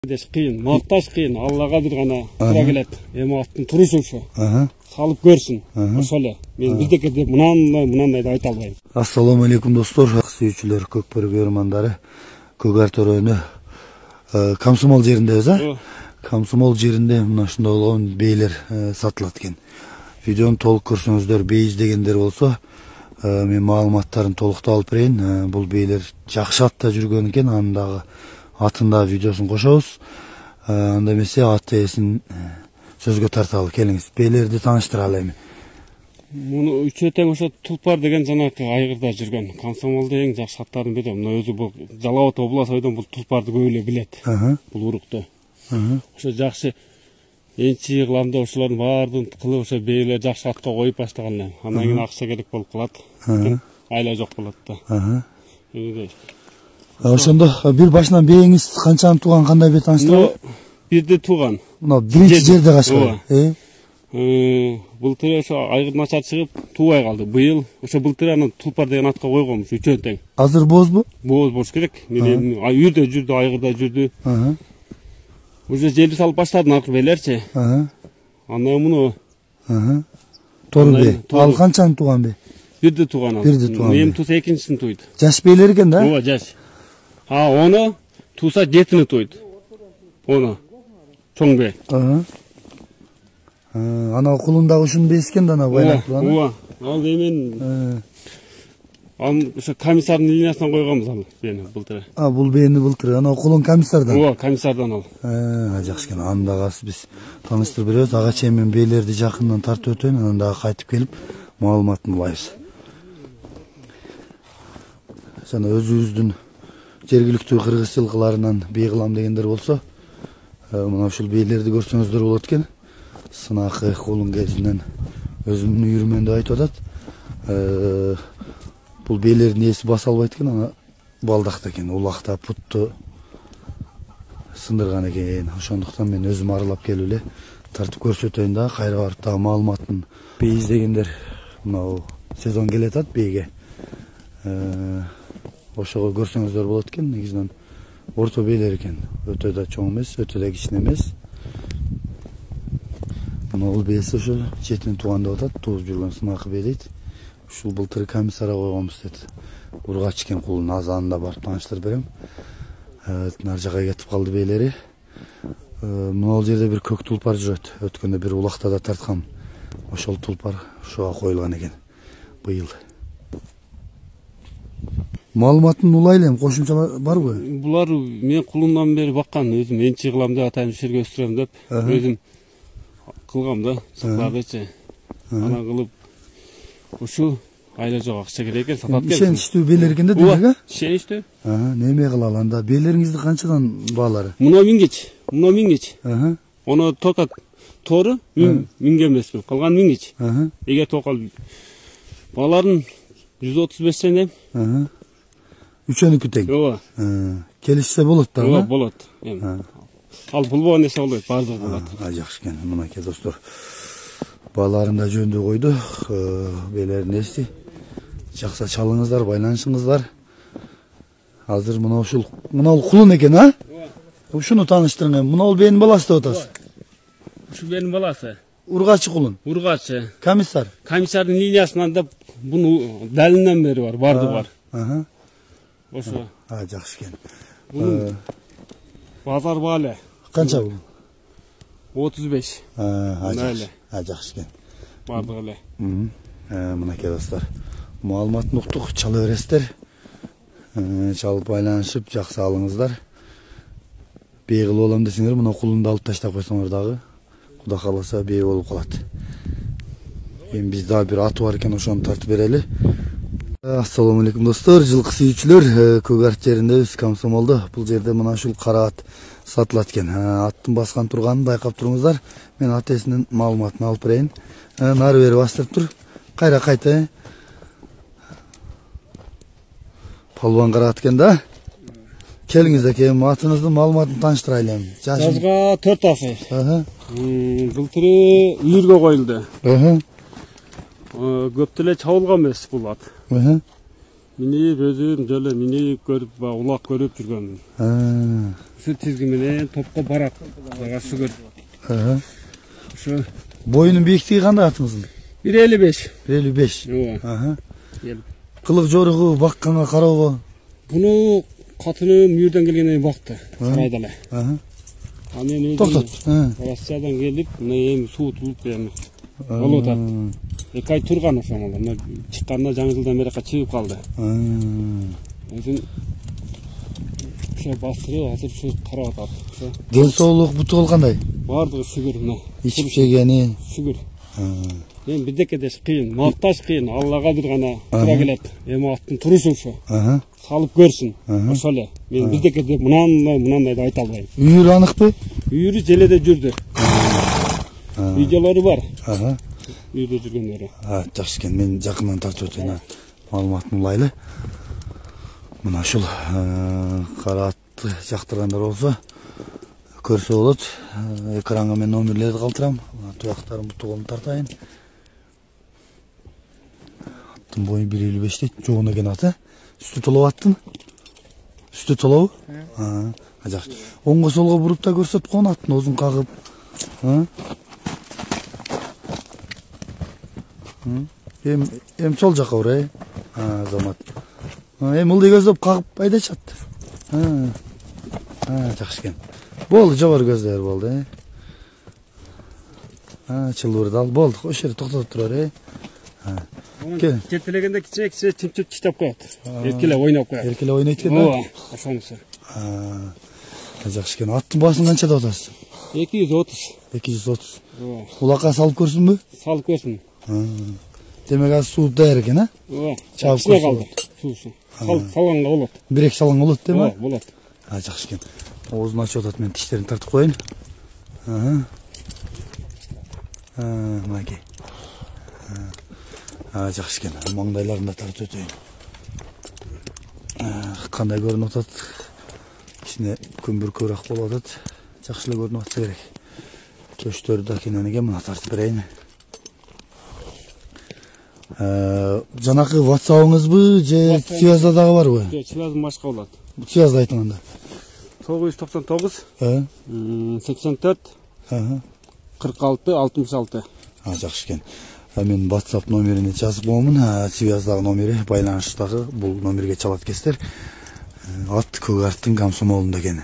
Кыйын, макташ кыйын, Аллага бир гана туура келет. Эми аттын турушу ушу. Салып көрсүн. Ошо эле. Мен биздеки деп мынандай айта албайм. Ассаламу алейкум достор, сүйүүчүлөр, көкпөр көрөрмандары. Көк Артөрөнү Комсомол жериндебиз, а? Комсомол жеринде мына ушундай болгон бейлер сатылат экен. Видеону толук көрсөңүздөр, бей издегендер болсо, мен маалыматтарын толуктап алып берейин. Бул бейлер жакшы атта жүргөн экен, анын дагы атында видеосун кошобуз. Анда эмесе ат ээсин сөзгө тарталы. Келиңиз, бейлерди тааныштыралы эми. Муну үчөтең ошо Тулпар деген жанакы айгырда жүргөн. Комсомолдо эң жакшы аттардын бири. Мына өзү бул Жалал Абад областойдон бул Тулпарды көп эле билет. Бул урукту. Ошо жакшы энчи кылам деп ошолордун баардыгын кылып ошо бейлер жакшы атка коюп баштаган элем. Андан кийин акча керек болуп калат. Айла жок болот да. Ошондо бир башынан бейиңиз канчаны тууган, кандай бет тааныштырабы? Бирди тууган. Мына биринчи жерде качкан. Былтыр ошо айгыр начар чыгып туубай калды. Быйыл ошо былтыр аны Тулпар деген атка койгонбуз, үчөө тең. Азыр боозбу? Бооз болуш керек. Мен үйдө жүрдү, айгырда жүрдү. Уже желби салып баштадым акыр бейлерчи. Андан муну Тору бей. Ал канчаны тууган бей? Бирди тууган ал. Мен туса экинчисин туйду. Жаш бейлер экен да? Ооба, жаш. Оны туса жетини туйду. Оны чоң бей. Ана кулундагы ушун бейскен да ана байлап турган. Ооба. Ал эмен ошо комиссардын линиясынан койгонбуз ал бени былтыр. Бул бейни былтыр ана кулун комиссардан. Ооба, комиссардан ал. Жакшы экен. Анда газ биз тааныштырып беребиз. Ага чейин мен бейлерди жакындан тартып өтөйүн, анан дагы кайтып келип маалыматын улайбыз. Жана өзүбүздүн жергиликтүү кыргыз жылкыларынан бей кылам дегендер болсо, мына ушул бейлерди көрсөңүздөр болот экен. Сынакы кулун кезинен өзүмдүн үйүрмөн деп айтып атат. Бул бейлердин ээси баса албайт экен, ана балдакта экен, улакта путту сындырган экен. Ошондуктан мен өзүм аралап келип эле тартып көрсөтөйүн да, кайра барып дагы маалыматын. Бей издегендер мына сезон келе атат бейге. Ошого көрсөңүздөр болот экен. Негизинен орто бейлер экен. Өтө да чоң эмес, өтө да кичине эмес. Мына бул бейси ошо жетин тууган деп атат, тууп жүргөн сынакы бей дейт. Ушул былтыр комиссарга койгонбуз дейт. Ургач экен кулун, азанында барып тааныштырып берем. Нар жака кетип калды бейлери. Мына жерде бир көк тулпар жүрөт. Өткөндө бир улакта да тарткам. Ошол тулпар ошого коюлган экен быйыл. Маалыматын улайлы эми, кошумча барбы? Булар мен кулундан бери баккан, өзүм энчи кылам деп атайын, жерге өстүрөм деп, өзүм кылгам да, чыкпадычы. Ана кылып ушу айла жок акча керек экен, сатат экен. Ишеничтүү бейлер экен да демек, ишеничтүү. Неме кылалы анда? Бейлериңизди канчадан баалары? Мына миңгеч, Оны тока тору миңге эмесмин, калган миңгеч. Эгер токал бааларын 135 сом. Үчөнүкү тең. Ооба. Келишсе болот да. Ооба, болот. Ал булбогон нерсе болбойт, баардыгы болот. Жакшы экен. Мынакей достор. Бааларын да жөндүү койду. Бейлерин эсти. Жакса чалыңыздар, байланышыңыздар. Азыр мына ушул кулун экен, а? Ушуну тааныштырыңыз. Мына бейнин баласы деп атасыз. Ушу бейнин баласы. Ургачы кулун. Ургачы. Комиссар. Комиссардын линиясынан да буну далинден бери бар, бардыгы бар. Ошо. Жакшы экен. Бул базар баалы. Канча бул? 35. Жакшы экен. Бардыгы эле. Мынакей достор. Маалыматын уктук, чала бересиздер. Чалып байланышып, жакшы алыңыздар. Бей кылып алам десеңер, мына кулунду алып таштап койсоңор дагы, Кудай кааласа бей болуп калат. Эми биз дагы бир аты бар экен, ошону тартып берели. Ассаламу алейкум достор, жылкы сүйүүчүлөр, Көк Арт жериндебиз, Комсомолдо. Бул жерде мына ушул кара ат сатылат экен. Аттын баскан турганын байкап туруңуздар. Мен ат ээсинин маалыматын алып берейин. Нары бери бастырып тур. Кайра кайта. Палбан кара ат экен да. Келиңиз эке, атыңыздын маалыматын тааныштырайлы эми. Жазга 4 асыр. Былтыры үйүргө коюлду. Көп деле чабылган эмес бул ат. Минип өзүм жолу минип көрүп, улак көрүп жүргөнмүн. Şu tizgimine topqa barat. Daga şükür. Şu Boyunun büyüklüğü qanday atыңыздың? 1.55. 1.55. Ооба. Кылык жоругу, бакканга кароого. Bunu katını müyürden gelgene baktı. Sarayda эле. Мен өзүм Токтот. Россиядан келип, мына эми суу тулуп эми болуп атат. 2 ай турган ошоңо. Мына чыкканда жаңы жылдан бери чыгып калды. Өзүн ошо бастырып, азыр ушу карап атат. Ден соолук буту кандай? Бардыгы шүгүр мына. Ичип жегени. Шүгүр. Эми биздеке деш кыйын, макташ кыйын, Аллага бир гана туура келет. Эми аттын турушу ошо. Салып көрсүн. Ошо эле. Мен биздеке деп мынандай деп айта албайм. Үйүрү аныкпы? Үйүрү желеде жүрдү. Видеолору бар. Үйдө жүргөндөрү. Жакшы экен. Мен жакындан тартып өтөйүн. Маалыматын улайлы. Мына ушул кара атты жактыргандар болсо көрсө болот. Экранга мен номерлерди калтырам. Туяктарын бутугун тартайын. Аттын бою 1.55 дейт. Жоон экен аты. Үстү толоп аттын. Үстү толобу? Жакшы. Оңго солго буруп да көрсөтүп койгон аттын оозун кагып. Эми сол жака бур, Азамат. Эми ылдый көздөп кагып айдачат. Жакшы экен. Болду, жогору көздөр болду, чылбырды ал. Болду, ошол жерде токтотуп турар, Жетелегенде кичине чимчип чиштеп коет. Эркелеп ойноп коет. Эркелеп ойнойт экен. Ооба, ошонусу. Жакшы экен. Аттын баасын канча деп атасыз? 230. 230. Ооба. Улакка салып көрсүнбү? Салып көрсүн. Демек азыр суу даяр экен, Ооба. Чабып Кичине калды. Суусу. Салганга болот. 1-2 салганга болот, деме? Ооба, болот. Жакшы экен. Оозун ачып атат, мен тиштерин тартып коеюн. Мынакей. Жакшы экен. Маңдайларын да тартып өтөйүн. Кандай көрүнүп атат? Ичине көмбүр көбүрөөк болуп атат. Жакшы эле көрүнүп атса керек. Көчтөрү да кененеге мына тартып берейин. Жанакы WhatsApp'ыңызбы же связда дагы барбы? Жок, связым башка болот. Связда айтыңанда. 999 84 46 66. Жакшы экен. Мен WhatsApp номерине жазып коемун. Связдагы номери, байланыштагы бул номерге чалат кестер. Ат көк арттын комсомолунда экен.